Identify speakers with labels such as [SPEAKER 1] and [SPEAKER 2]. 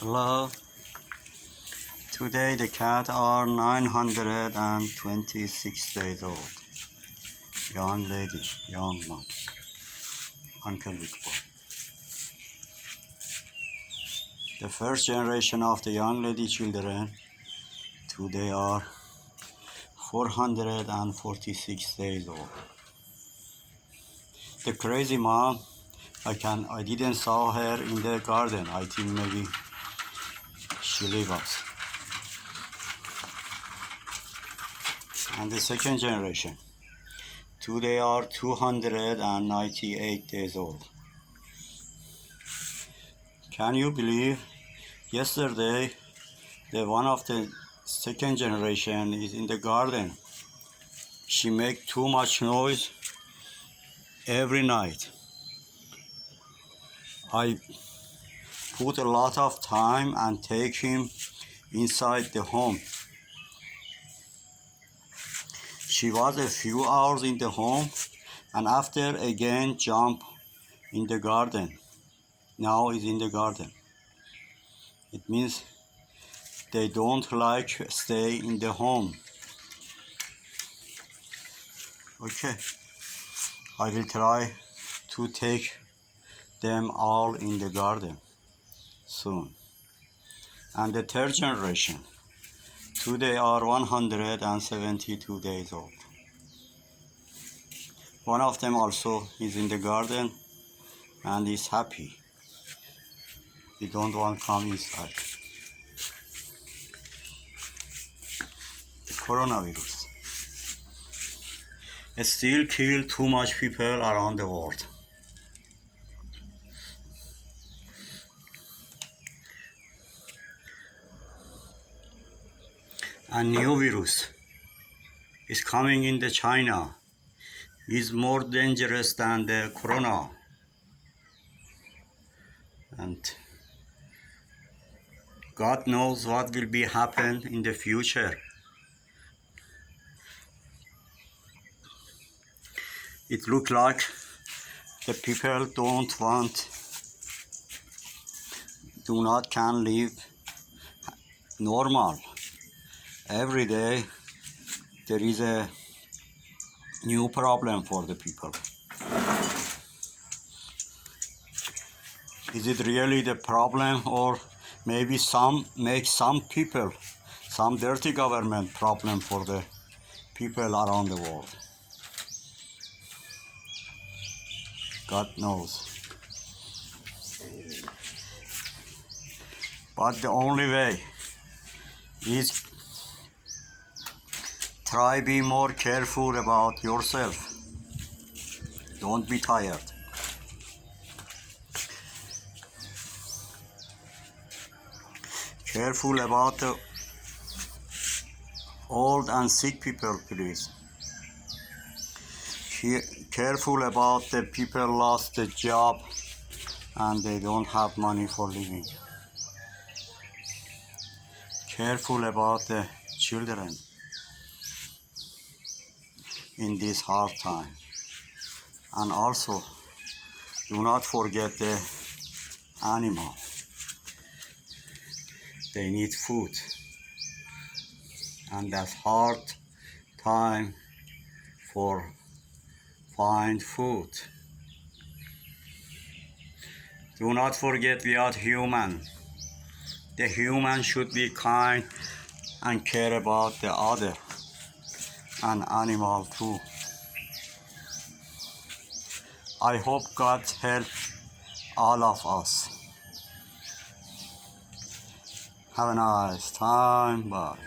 [SPEAKER 1] Hello. Today the cat are 926 days old. Young lady, young mom, Uncle Big Boy. The first generation of the young lady children today are 446 days old. The crazy mom, I didn't saw her in the garden. I think maybe she leave us. And the second generation, today are 298 days old. Can you believe? Yesterday, the one of the second generation is in the garden. She make too much noise every night. I put a lot of time and take him inside the home. She was a few hours in the home and after again jump in the garden. Now is in the garden. It means they don't like stay in the home. Okay, I will try to take them all in the garden soon. And the third generation, today are 172 days old. One of them also is in the garden and is happy. He don't want to come inside. The coronavirus still kill too much people around the world. A new virus is coming in the China. Is more dangerous than the corona. And God knows what will be happen in the future. It looks like the people do not can live normal. Every day there is a new problem for the people. Is it really the problem, or maybe some people, some dirty government problem for the people around the world? God knows. But the only way is try be more careful about yourself. Don't be tired. Careful about the old and sick people, please. Careful about the people lost the job and they don't have money for living. Careful about the children in this hard time. And also, do not forget the animal. They need food. And that's hard time for find food. Do not forget we are human. The human should be kind and care about the other and animal too. I hope God help all of us. Have a nice time. Bye.